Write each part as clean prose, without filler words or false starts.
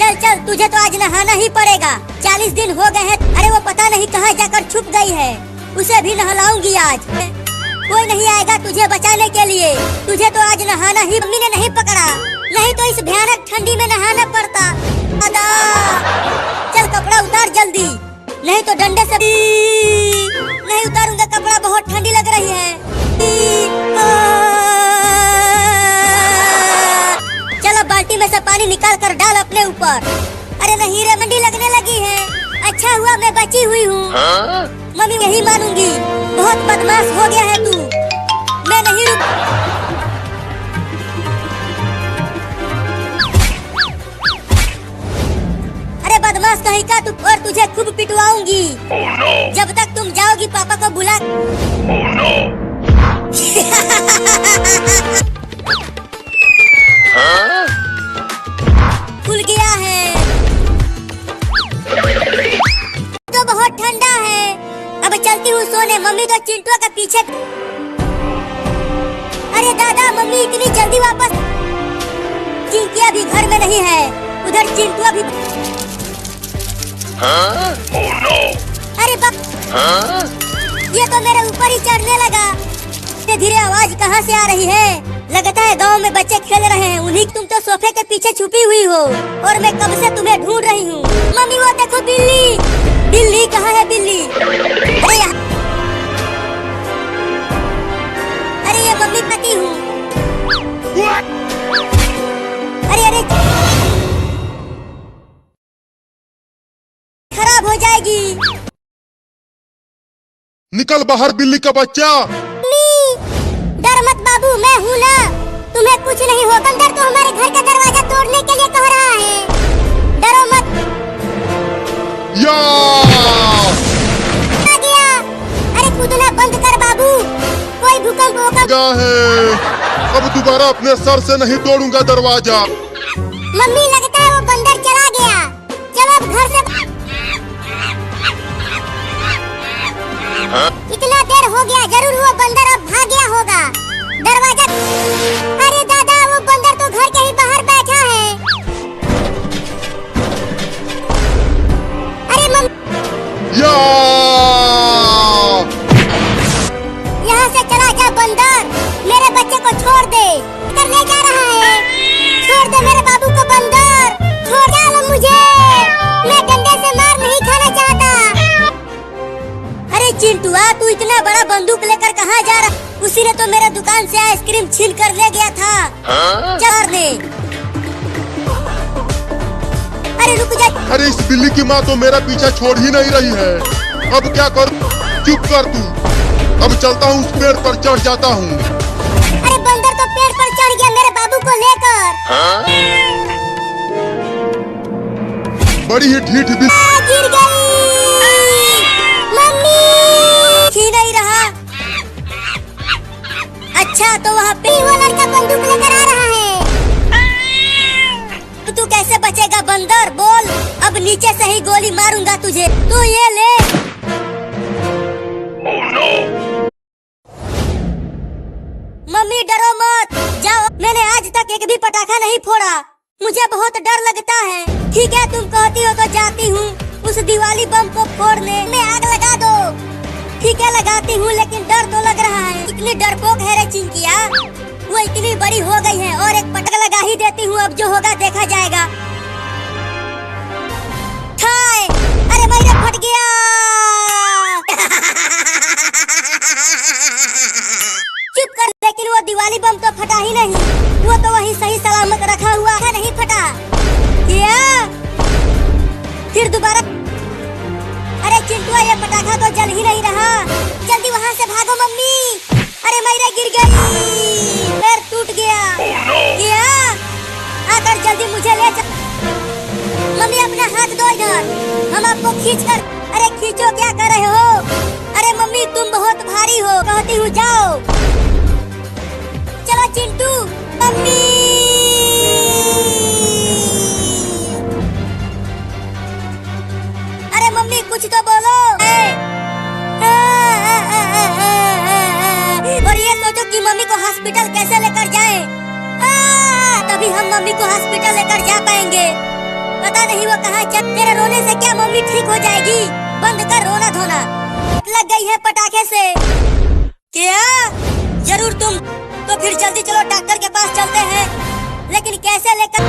चल चल, तुझे तो आज नहाना ही पड़ेगा। 40 दिन हो गए हैं। अरे वो पता नहीं कहाँ जाकर छुप गई है, उसे भी नहलाऊंगी आज। कोई नहीं आएगा तुझे बचाने के लिए, तुझे तो आज नहाना ही। मम्मी ने नहीं पकड़ा, नहीं तो इस भयानक ठंडी में नहाना पड़ता। अदा चल कपड़ा उतार जल्दी, नहीं तो डंडे से। नहीं उतारूंगा कपड़ा, बहुत ठंडी लग रही है। चलो बाल्टी में से पानी निकाल कर डाल अपने ऊपर। अरे नहीं रे, ठंडी लगने लगी है। अच्छा हुआ मैं बची हुई हूँ। मम्मी यही मानूंगी, बहुत बदमाश हो गया है तू। मैं नहीं रुक। अरे बदमाश कहीं का तू, और तुझे खूब पिटवाऊंगी। जब तक तुम जाओगी पापा को बुला। खुल गया है तो बहुत ठंडा है। अब चलती हूँ सोने। मम्मी तो चिंटुआ के पीछे। अरे दादा, मम्मी इतनी जल्दी वापस। चिंकिया भी घर में नहीं है, उधर चिंटुआ भी। अरे बाप, ये तो मेरे ऊपर ही चढ़ने लगा। धीरे धीरे आवाज कहाँ से आ रही है? लगता है गांव में बच्चे खेल रहे हैं उन्हीं। तुम तो सोफे के पीछे छुपी हुई हो और मैं कब से तुम्हें ढूंढ रही हूँ। मम्मी वो देखो बिल्ली। बिल्ली कहाँ है बिल्ली? अरे ये मम्मी पति हूँ। अरे अरे खराब हो जाएगी। निकल बाहर बिल्ली का बच्चा। डर मत बाबू, मैं हूँ ना, तुम्हें कुछ नहीं होगा। बंदर तो हमारे घर का दरवाजा तोड़ने के लिए कह रहा है। डरो मत। या आ गया। अरे कूदना बंद कर बाबू, कोई भूकंप होगा। क्या है? अब दोबारा अपने सर से नहीं तोड़ूंगा दरवाजा। मम्मी लगता है वो बंदर चला गया। चलो अब घर से। इतना देर हो गया, जरूर वो बंदर अब भाग गया होगा। दरवाजा। अरे दादा, वो बंदर तो घर के ही बाहर बैठा है। अरे या यहाँ से चला जा बंदर, मेरे बच्चे को छोड़ दे। कर ले जा रहा है। छोड़ दे मेरे बाबू को बंदर, छोड़ डालो मुझे। मैं डंडे से मार नहीं खाना चाहता। अरे चिंटुआ, तू इतना बड़ा बंदूक लेकर कहाँ जा रहा? उसी ने तो मेरे दुकान से आइसक्रीम छीन कर ले गया था। चार ने। अरे रुक जा। अरे इस बिल्ली की माँ तो मेरा पीछा छोड़ ही नहीं रही है। अब क्या करूं? चुप कर तू। अब चलता हूँ, उस पेड़ पर चढ़ जाता हूँ। अरे बंदर तो पेड़ पर चढ़ गया मेरे बाबू को लेकर। बड़ी ही ढीठ बिल्ली। गिर गई। मम्मी ही नहीं रहा। अच्छा तो वहाँ पे वो लड़का बंदूक लेकर आ रहा है। तू कैसे बचेगा बंदर, बोल? अब नीचे से ही गोली मारूंगा तुझे। तू ये ले। मम्मी डरो मत, जाओ। मैंने आज तक एक भी पटाखा नहीं फोड़ा, मुझे बहुत डर लगता है। ठीक है तुम कहती हो तो जाती हूँ उस दिवाली बम को फोड़ने में। आग लगा दो। ठीक है लगाती हूँ, लेकिन डर तो लग रहा है। इतनी डरपोक है रे चिंकिया, वो इतनी बड़ी हो गई है। और एक पटक लगा ही देती हूँ, अब जो होगा देखा जाएगा। ठाए। अरे मेरा फट गया। चुप कर। लेकिन वो दिवाली बम तो फटा ही नहीं, वो तो वही सही सलामत रखा हुआ है, नहीं फटा। क्या? फिर दोबारा। अरे चिंटुआ, ये पटाखा तो जल ही नहीं रहा। जल्दी वहाँ से भागो मम्मी। अरे मैरा गिर गई, पैर टूट गया। क्या? आकर जल्दी मुझे ले चल। मम्मी अपना हाथ दो इधर, हम आपको खींच कर। अरे खींचो, क्या कर रहे हो? अरे मम्मी तुम बहुत भारी हो। कहती हूँ जाओ। चलो चिंटू। मम्मी अरे मम्मी कुछ तो बोलो। और ये सोचो कि मम्मी को हॉस्पिटल कैसे लेकर जाएं। तभी हम मम्मी को हॉस्पिटल लेकर जा पाएंगे। पता नहीं वो कहाँ चल। तेरे रोने से क्या मम्मी ठीक हो जाएगी? बंद कर रोना धोना। लग गई है पटाखे से। क्या? जरूर तुम। तो फिर जल्दी चलो डॉक्टर के पास चलते हैं। लेकिन कैसे लेकर?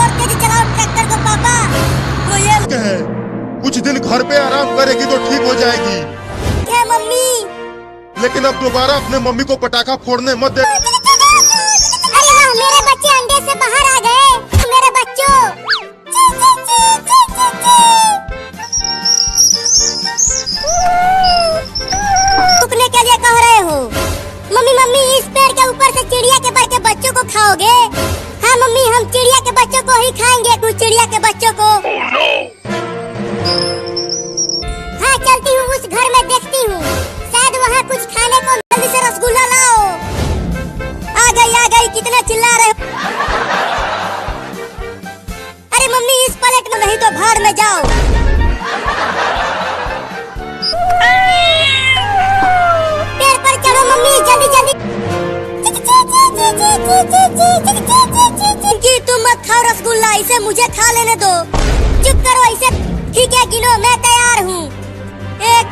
और तेज चलाओ ट्रैक्टर को पापा। तो ये है कुछ दिन घर पे आराम करेगी तो ठीक हो जाएगी। क्या मम्मी? लेकिन अब दोबारा अपने मम्मी को पटाखा फोड़ने मत दे। अरे हाँ, मेरे बच्चे अंडे से बाहर आ गए। मेरे बच्चों रुकने के लिए कह रहे हो? मम्मी मम्मी इस पेड़ के ऊपर से चिड़िया के बच्चों को खाओगे? हाँ मम्मी, हम चिड़िया के बच्चों को ही खाएंगे। कुछ चिड़िया के बच्चों को। हाँ चलती हूँ उस घर में, देखती हूँ शायद वहाँ कुछ खाने को। जल्दी से रसगुल्ला लाओ। आ गई। कितना चिल्ला रहे हो? अरे मम्मी इस प्लेट में नहीं तो भाड़ में जाओ। पेड़ पर चढ़ो मम्मी, जल्दी जल्दी। कि तुम मत खाओ रसगुल्ला, इसे मुझे खा लेने दो। चुप करो इसे। ठीक है गिनो, मैं तैयार हूँ। एक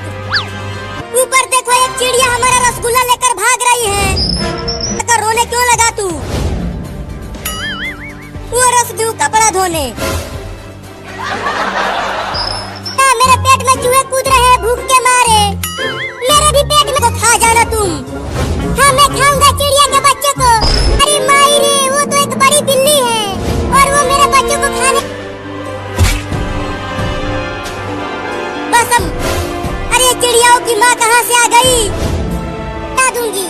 ऊपर देखो, एक चिड़िया हमारा रसगुल्ला लेकर भाग रही है। रोने क्यों लगा तू? वो रस दूं कपड़ा धोने। मेरे पेट में चूहे कूद रहे हैं भूख के मारे। मेरे भी पेट में। तो खा जाना तुम। हाँ मैं खाऊंगा चिड़िया के बच्चों को। अरे माई रे, वो तो एक बड़ी बिल्ली है और वो मेरे बच्चों को खाने। बस अब। अरे चिड़ियाओं की माँ कहाँ से आ गई? बता दूंगी।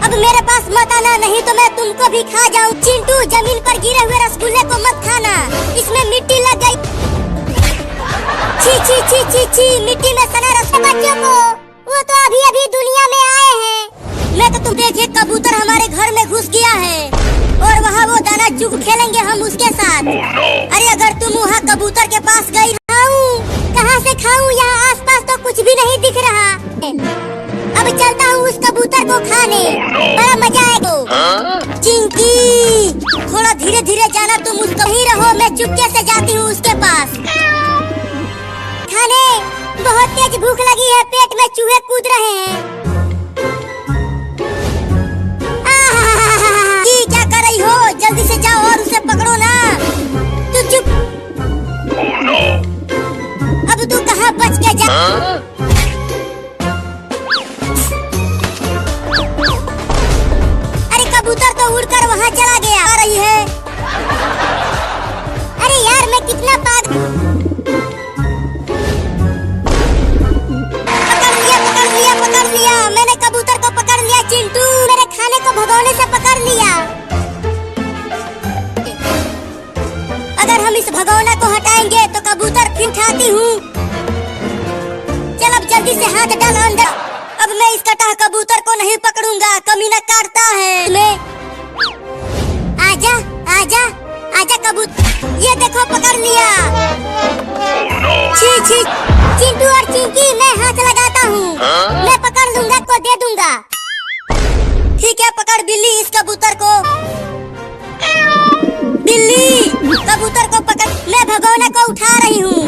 अब मेरे पास मत आना, नहीं तो मैं तुमको भी खा जाऊं। चिंटू, जमीन पर गिरे हुए रसगुल्ले को मत खाना, इसमें मिट्टी लग गई। छी छी छी छी छी, मिट्टी में सना रसगुल्ले। बच्चों को वो तो अभी अभी दुनिया में आए हैं। मैं तो तुम देखिए, कबूतर हमारे घर में घुस गया है और वहाँ वो दाना चुग खेलेंगे हम उसके साथ। अरे अगर तुम वहाँ कबूतर के पास गई। कहाँ से खाऊं? यहाँ आसपास तो कुछ भी नहीं दिख रहा। अब चलता हूँ उस कबूतर को खाने। बड़ा मजा आएगा। चिंकी, थोड़ा धीरे धीरे जाना, तुम उसको ही रहो, मैं चुपके से जाती हूँ उसके पास। खाने बहुत तेज भूख लगी है, पेट में चूहे कूद रहे हैं। क्या कर रही हो? जल्दी से जाओ और उसे पकड़ो ना। तू चुप। अब तू कहाँ बच के जा? अरे कबूतर तो उड़कर वहाँ चला गया। आ रही है। अरे यार मैं कितना पकड़ लिया। मैंने कबूतर को पकड़ लिया। चिंटू, मेरे खाने को भगोने से पकड़ लिया। अगर हम इस भगोना को हटाएंगे तो कबूतर फिर उठाती हूँ। चल अब जल्दी से हाथ डाल अंदर। अब मैं इस कटा कबूतर को नहीं पकड़ूंगा, कमीना काटता है। मैं आजा आजा आजा कबूतर, ये देखो पकड़ लिया। छी छी, चिंटू और चिंकी, मैं हाथ लगाता हूँ। मैं पकड़ लूंगा को दे दूंगा। ठीक है, पकड़ बिल्ली इस कबूतर को। बिल्ली, कबूतर को पकड़। मैं भगोना को उठा रही हूँ।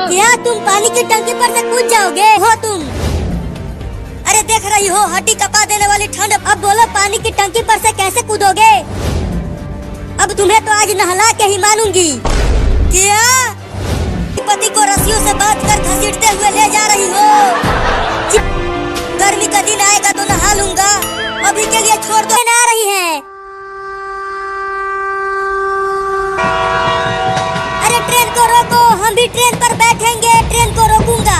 क्या तुम पानी की टंकी पर से कूद जाओगे हो तुम? अरे देख रही हो, हड्डी कपा देने वाली ठंड। अब बोलो पानी की टंकी पर से कैसे कूदोगे? अब तुम्हें तो आज नहला के ही मानूंगी। क्या पति को रस्सियों से बांधकर घसीटते हुए ले जा रही हो? गर्मी का दिन आएगा तो नहा लूंगा, अभी के लिए छोड़ दो। आ रही है। अरे ट्रेन को रोको, हम भी ट्रेन पर बैठेंगे। ट्रेन को रोकूंगा,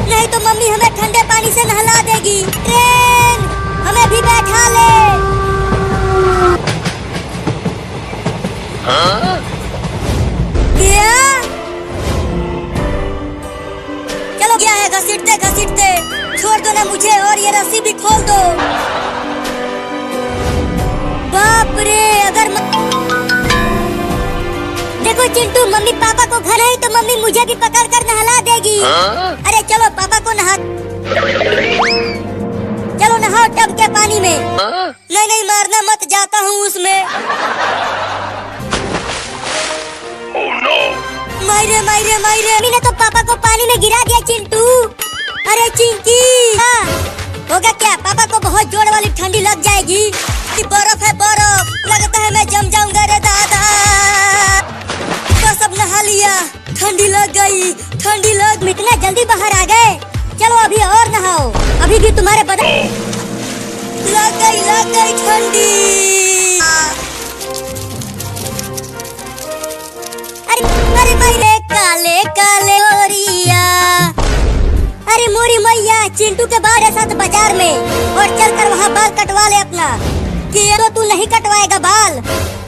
नहीं तो मम्मी हमें ठंडे पानी से नहला देगी। ट्रेन हमें भी बैठा ले। क्या? चलो क्या है, घसीटते घसीटते छोड़ दो ना मुझे, और ये रस्सी भी खोल दो। बाप रे, अगर देखो चिंटू, मम्मी पापा को घर है तो मम्मी मुझे भी पकड़ कर नहला देगी। अरे चलो पापा को नहा, चलो नहाओ टब के पानी में। नहीं नहीं मारना मत, जाता हूँ उसमें। मायरे मायरे मायरे, मैंने तो पापा को पानी में गिरा दिया चिंटू। अरे चिंकी, होगा क्या? पापा को बहुत जोर वाली ठंडी लग जाएगी। बर्फ है बर्फ, लगता है मैं जम जाऊंगा रे दादा। बस अब नहा लिया, ठंडी लग गई, ठंडी लग। इतना जल्दी बाहर आ गए, चलो अभी और नहाओ, अभी भी तुम्हारे बदन लग गई ठंडी। अरे मेरे काले काले ओरिया, अरे मोरी मैया, चिंटू के बाहर साथ बाजार में और चलकर वहाँ बाल कटवा ले अपना। कि तो तू नहीं कटवाएगा बाल?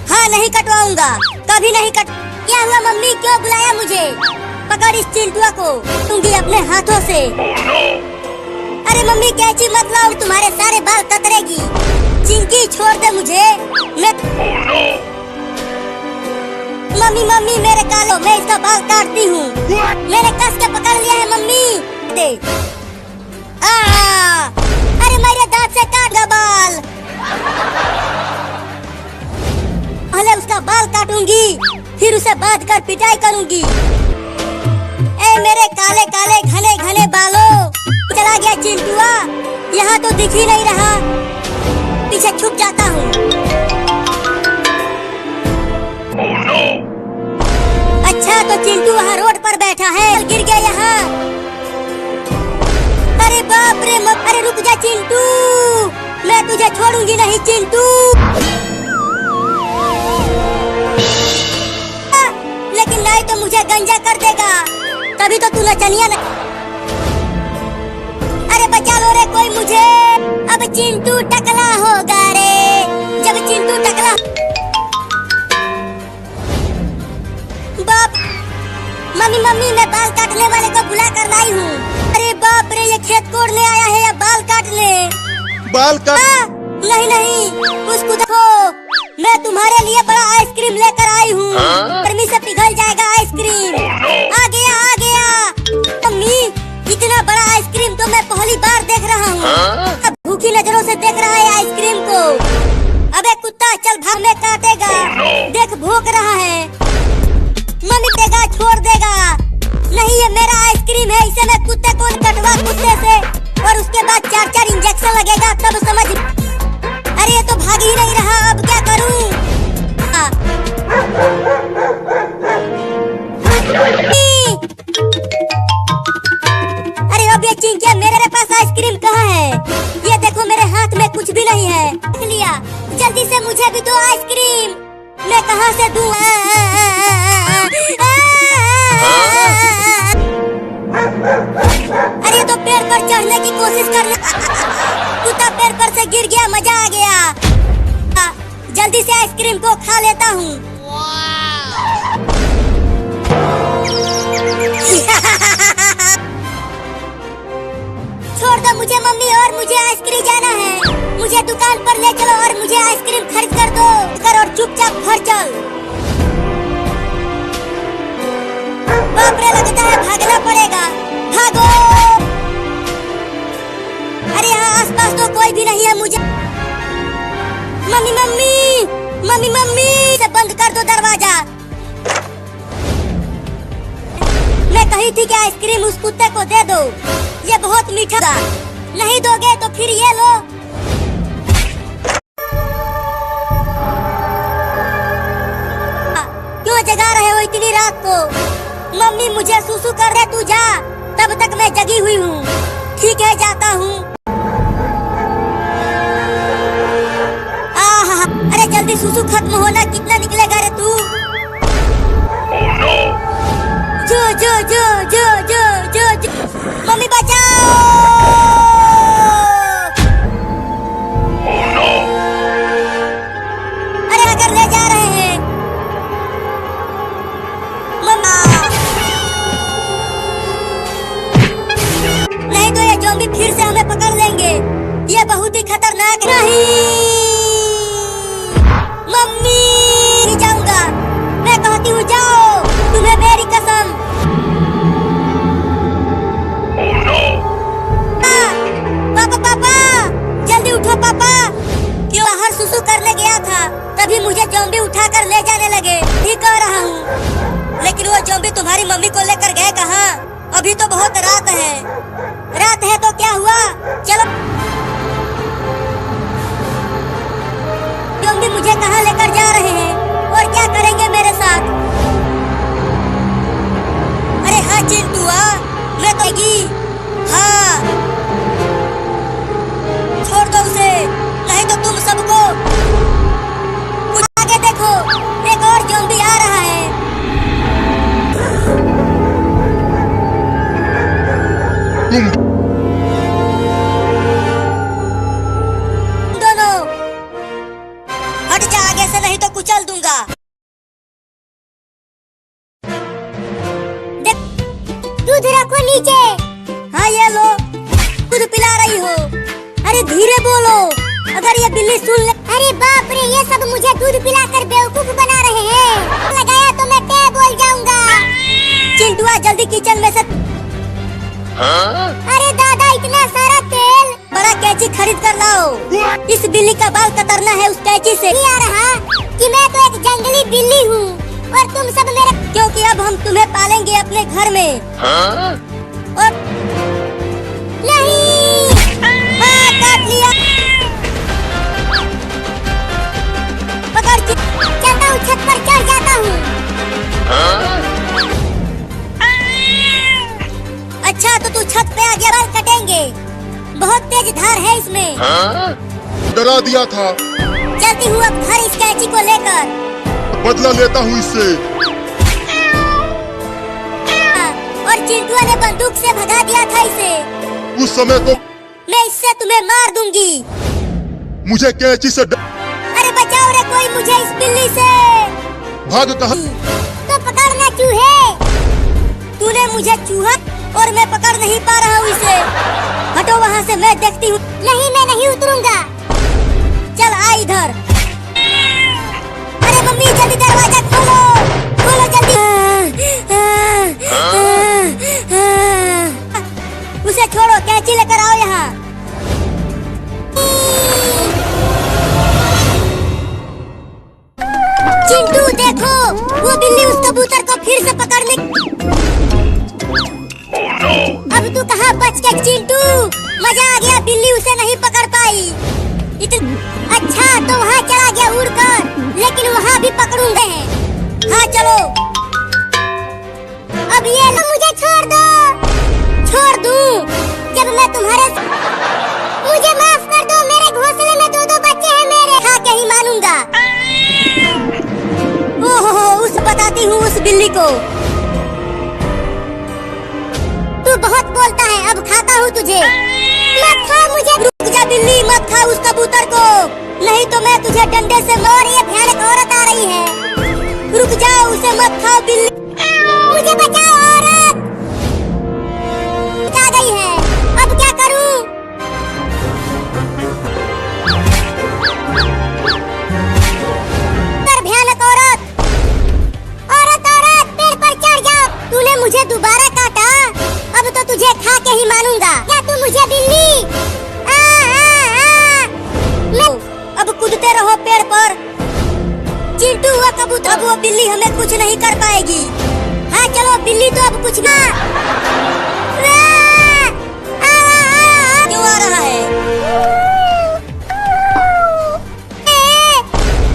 हाँ नहीं कटवाऊंगा, कभी नहीं कट। क्या हुआ मम्मी, क्यों बुलाया मुझे? पकड़ इस चिंटुआ को, दूंगी अपने हाथों से। अरे मम्मी कैची मत लाओ, तुम्हारे सारे बाल कतरेगी। चिंकी छोड़ दे मुझे, मैं मम्मी मम्मी मेरे कालो, मैं इसका बाल काटती हूँ। मैंने कस के पकड़ लिया है मम्मी। दे। अरे मेरे दांत से काट दो बाल। पहले उसका बाल काटूंगी, फिर उसे बांध कर पिटाई करूंगी। ए मेरे काले काले घने घने बालों, चला गया चिंटुआ, यहाँ तो दिख ही नहीं रहा। पीछे छुप जाता हूँ। अच्छा तो चिंटू वहाँ रोड पर बैठा है, गिर गया यहाँ। अरे बाप रे, अरे रुक जा चिंटू, मैं तुझे छोड़ूंगी नहीं चिंटू। लेकिन नहीं तो मुझे गंजा कर देगा, तभी तो तू नचनिया न। अरे बचा लो रे कोई मुझे, अब चिंटू टकला होगा रे। जब चिंटू टकला, बाप मम्मी मम्मी, मैं बाल काटने वाले को बुला कर लाई हूँ। अरे बाप रे, ये खेत कोड़ने आया है या बाल काटने? बाल काट। नहीं नहीं, उसको देखो, मैं तुम्हारे लिए बड़ा आइसक्रीम लेकर आई हूँ। गर्मी से पिघल जाएगा आइसक्रीम। आ गया आ गया। मम्मी इतना बड़ा आइसक्रीम तो मैं पहली बार देख रहा हूँ। अब भूखी नजरों से देख रहा है आइसक्रीम को। अबे कुत्ता चल भाग, में काटेगा, देख भूख रहा है। मम्मी देगा, छोड़ देगा। नहीं ये मेरा आइसक्रीम है, इसे मैं कुत्ते को कटवा कुत्ते से, और उसके बाद 4-4 इंजेक्शन लगेगा तब समझ। अरे ये तो भाग ही नहीं रहा, अब क्या करूं? अरे अब ये चिंकिया, मेरे पास आइसक्रीम कहाँ है? ये देखो मेरे हाथ में कुछ भी नहीं है। लिया, जल्दी से मुझे भी दो आइसक्रीम। मैं कहाँ से दूं? अरे तो पेड़ पर चढ़ने की कोशिश करने, कुत्ता पेड़ पर से गिर गया, मजा आ गया। जल्दी से आइसक्रीम को खा लेता हूँ। छोड़ दो मुझे मम्मी, और मुझे आइसक्रीम जाना है। मुझे दुकान पर ले चलो और मुझे आइसक्रीम खरीद कर दो। और चुपचाप घर चल। बाप रे, लगता है भागना पड़ेगा। भागो। अरे यहाँ आसपास तो कोई भी नहीं है। मुझे मम्मी मम्मी मम्मी मम्मी, से बंद कर दो दरवाजा। मैं कही थी कि आइसक्रीम उस कुत्ते को दे दो, ये बहुत मीठा था। नहीं दोगे तो फिर ये लो। क्यों जगा रहे हो इतनी रात को? मम्मी मुझे सुसु कर रहे, तू जा, तब तक मैं जगी हुई हूँ। ठीक है जाता हूँ। अरे जल्दी सुसु खत्म होना, कितना निकलेगा रे तू? जो जो जो जो जो जो जो, मम्मी बचाओ। अरे अगर ले जा रहे हैं मम्मा, नहीं तो ये ज़ॉम्बी फिर से हमें पकड़ लेंगे। ये बहुत ही खतरनाक। नहीं मम्मी, जाऊंगा, मैं कहती हूँ जाओ, तुम्हें मेरी कसम। पापा पापा करने गया था तभी मुझे ज़ॉम्बी उठाकर ले जाने लगे। ठीक कह रहा हूँ, लेकिन वो ज़ॉम्बी तुम्हारी मम्मी को लेकर गए कहाँ? अभी तो बहुत रात है। रात है तो क्या हुआ? चलो, ज़ॉम्बी मुझे कहाँ लेकर जा रहे हैं और क्या करेंगे मेरे साथ? अरे हाँ चिंटुआ, मैं तो हाँ, छोड़ दो उसे, नहीं तो तुम सबको। कुछ आगे देखो, एक और ज़ॉम्बी आ रहा है। दोनों हट जा आगे से, नहीं तो कुचल दूंगा। दूध रखो नीचे। हाँ ये लो, दूध पिला रही हो। अरे धीरे बोलो, अगर ये बिल्ली सुन ले। अरे बाप रे, ये सब मुझे दूध पिलाकर बेवकूफ बना रहे हैं। लगाया तो मैं क्या बोल जाऊंगा। चिंटुआ जल्दी किचन में से। अरे दादा, इतना सारा तेल, बड़ा कैंची खरीद कर लाओ। इस बिल्ली का बाल कतरना है उस कैंची से। नहीं आ रहा कि मैं तो एक जंगली बिल्ली हूँ और तुम सब मेरे, क्योंकि अब हम तुम्हें पालेंगे अपने घर में। और नहीं, हाँ काट लिया। पकड़, चलता हूँ, छत पर चढ़ जाता हूँ। अच्छा तो तू छत पे आ गया, बाल कटेंगे। बहुत तेज धार है इसमें। डरा दिया था। चलती हूँ अब घर इस कैंची को लेकर। बदला लेता हूँ इससे। और चिंटुआ ने बंदूक से भगा दिया था इसे। उस समय तो मैं इससे तुम्हें मार दूंगी। मुझे कैंची से अरे बचाओ रे कोई मुझे इस बिल्ली से। भाग कहाँ? तो पकड़ना चूहे। तूने मुझे चूहा और मैं पकड़ नहीं पा रहा हूँ इसे। हटो वहाँ से, मैं देखती हूँ। नहीं, मैं नहीं उतरूंगा। चल आ इधर। अरे मम्मी जल्दी दरवाजा खोलो, खोलो जल्दी। उसे छोड़ो, कैंची लेकर आओ यहाँ। चिंटू देखो, वो बिल्ली उस कबूतर को फिर से पकड़ने। अब तू कहाँ बच गया चिंटू? मजा आ गया, बिल्ली उसे नहीं पकड़ पाई। अच्छा तो वहाँ चला गया उड़कर, लेकिन वहाँ भी पकड़ूंगे। हाँ चलो। अब ये लो, मुझे छोड़ दो। छोड़ दूं? जब मैं तुम्हारे, मुझे माफ कर दो। मेरे घोंसले में दो बच्चे हैं मेरे। हाँ कहीं मानूंगा। ओहो, उस बताती हूँ उस बिल्ली को। तू बहुत बोलता है, अब खाता हूँ तुझे। मत खा मुझे। रुक जा बिल्ली, मत खा उस कबूतर को, नहीं तो मैं तुझे डंडे से मार। ये भयानक औरत आ रही है। रुक जाओ, उसे मत खाओ बिल्ली। मुझे बचाओ, औरत आ गई है। अब क्या करूं? भयानक औरत, औरत, औरत, पेड़ पर चढ़ जाओ। तूने मुझे दोबारा काटा, अब तो तुझे खा के ही मानूंगा। क्या तू मुझे बिल्ली? अब कूदते रहो पेड़ पर। चिंटू हुआ कबूतर, अब वो बिल्ली हमें कुछ नहीं कर पाएगी। हाँ चलो, बिल्ली तो अब कुछ ना। क्यों आ रहा है?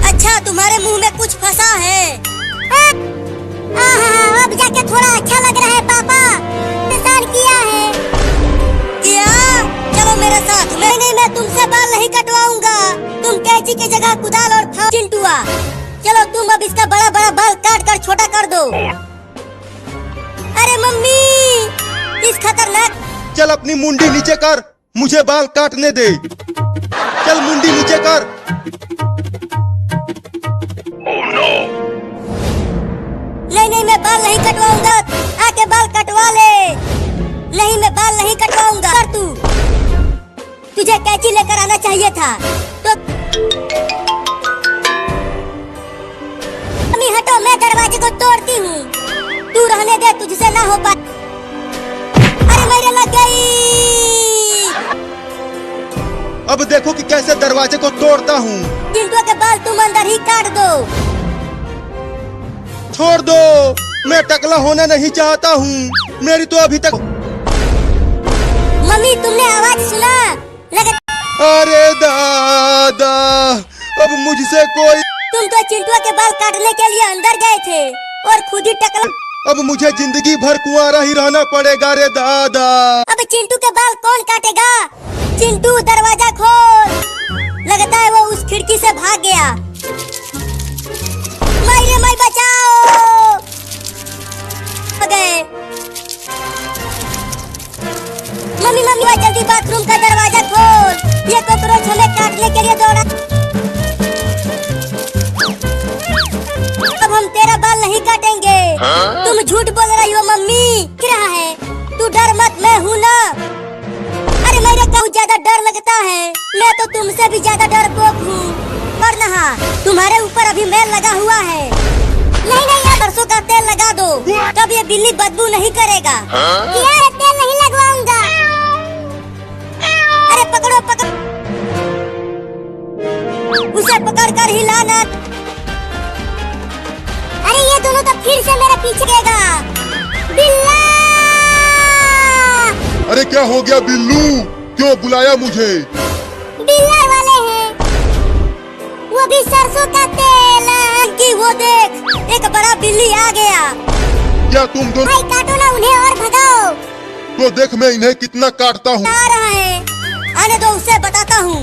अच्छा, तुम्हारे मुंह में कुछ फंसा है। अब जाके थोड़ा अच्छा लग रहा है पापा। इंसान किया है। किया? चलो मेरे साथ। नहीं, मैं तुमसे बाल नहीं कटवाऊंगा। तुम कैंची की जगह कुदाल और फावड़ा। चिंटुआ चलो, तुम अब इसका बड़ा बड़ा बाल काट कर छोटा कर दो। अरे मम्मी, इस खतरनाक। चल अपनी मुंडी नीचे कर, मुझे बाल काटने दे। चल मुंडी नीचे कर। नहीं, मैं बाल नहीं कटवाऊंगा। आके बाल कटवा ले। नहीं, मैं बाल नहीं कटवाऊंगा। कर तू, तुझे कैंची लेकर आना चाहिए था। तो मम्मी हटो, मैं दरवाजे को तोड़ती हूँ। तू रहने दे, तुझसे ना हो पाए। अरे मेरे लग गई। अब देखो कि कैसे दरवाजे को तोड़ता हूँ। चिंटू के बाल तुम अंदर ही काट दो। छोड़ दो, मैं टकला होना नहीं चाहता हूँ। मेरी तो अभी तक। मम्मी तुमने आवाज सुना? लगा अरे दादा, अब मुझसे कोई। तुम तो चिंटू के बाल काटने के लिए अंदर गए थे और खुद ही टकला। अब मुझे जिंदगी भर कुंवारा ही रहना पड़ेगा रे दादा। अब चिंटू के बाल कौन काटेगा? चिंटू दरवाजा खोल। लगता है वो उस खिड़की से भाग गया। माई माई बचाओ। गए। मम्मी मम्मी जल्दी बाथरूम का दरवाजा खोल। ये कॉकरोच हमें काटने के लिए दौड़ा। अब हम तेरा बाल नहीं काटेंगे। तुम झूठ बोल रही हो मम्मी। क्या है? तू डर मत, मैं हूँ ना। अरे मेरे को ज्यादा डर लगता है। मैं तो तुमसे भी ज्यादा डरपोक हूँ। और नहा, तुम्हारे ऊपर अभी मैल लगा हुआ है। नहीं नहीं यार, सरसों का तेल लगा दो, तब ये बिल्ली बदबू नहीं करेगा। यार तेल नहीं लगवाऊंगा। अरे पकड़ो पकड़, उसे पकड़ कर हिलाना। अरे ये दोनों तो फिर से मेरे पीछे गएगा। बिल्ला! अरे क्या हो गया बिल्लू, क्यों बुलाया मुझे? बिल्ला वाले हैं, वो भी सरसों का तेल की। वो देख, एक बड़ा बिल्ली आ गया। क्या तुम दोनों? भाई काटो ना उन्हें और भगाओ। तो देख मैं इन्हें कितना काटता हूँ। आ रहा है, आने दो, उसे बताता हूँ।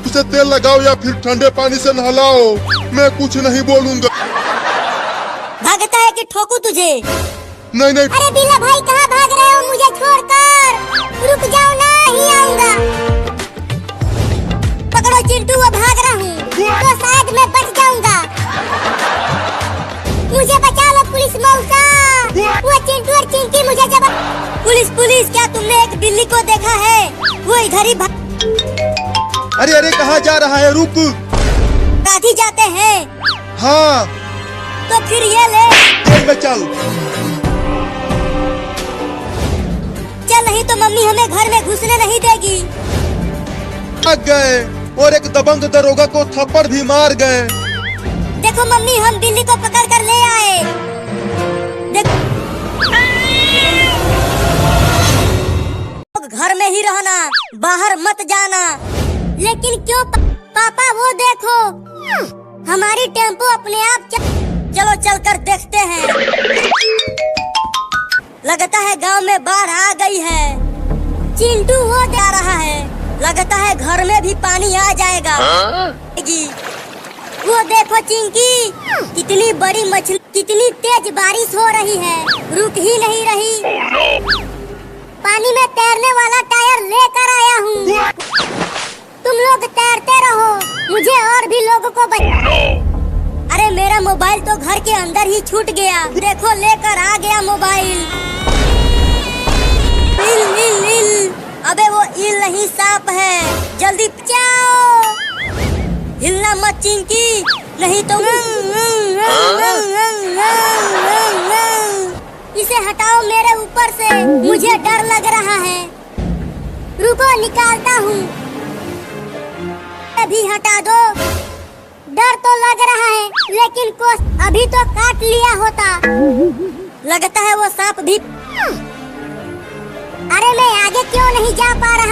उसे तेल लगाओ या फिर ठंडे पानी से नहलाओ, मैं कुछ नहीं बोलूँगा। भागता है कि ठोकू तुझे? नहीं नहीं। अरे बिल्ला भाई कहाँ भाग रहे हो मुझे छोड़कर? रुक जाओ ना, ही आऊंगा। पकड़ो चिंटू, वो भाग रहा हूँ तो शायद मैं बच जाऊंगा। मुझे बचा लो पुलिस मौसा। वो चिंटू और चिंकी मुझे जब। पुलिस पुलिस, क्या तुमने एक बिल्ली को देखा है? वो इधर ही अरे अरे कहाँ जा रहा है? रुक। राधी जाते हैं। हाँ तो फिर ये ले। जेल में चल। चल, नहीं तो मम्मी हमें घर में घुसने नहीं देगी। भाग गए और एक दबंग दरोगा को थप्पड़ भी मार गए। देखो मम्मी, हम बिल्ली को पकड़ कर ले आए। घर में ही रहना, बाहर मत जाना। लेकिन क्यों पापा? वो देखो, हमारी टेम्पो अपने आप चलो चल कर देखते हैं। लगता है गांव में बाढ़ आ गई है। चिंटू वो जा रहा है, लगता है घर में भी पानी आ जाएगा। वो देखो चिंकी, कितनी बड़ी मछली, कितनी तेज बारिश हो रही है, रुक ही नहीं रही। पानी में तैरने वाला टायर लेकर आया हूँ। तुम लोग तैरते रहो, मुझे और भी लोगों को अरे मेरा मोबाइल तो घर के अंदर ही छूट गया। देखो लेकर आ गया मोबाइल। इल, इल, इल। अबे वो ईल नहीं, सांप है। जल्दी जाओ, हिलना मत चिंकी, नहीं तो। इसे हटाओ मेरे ऊपर से, मुझे डर लग रहा है। रुको निकालता हूँ। अभी हटा दो। डर तो लग रहा है, लेकिन अभी तो काट लिया होता। लगता है वो सांप भी। अरे मैं आगे क्यों नहीं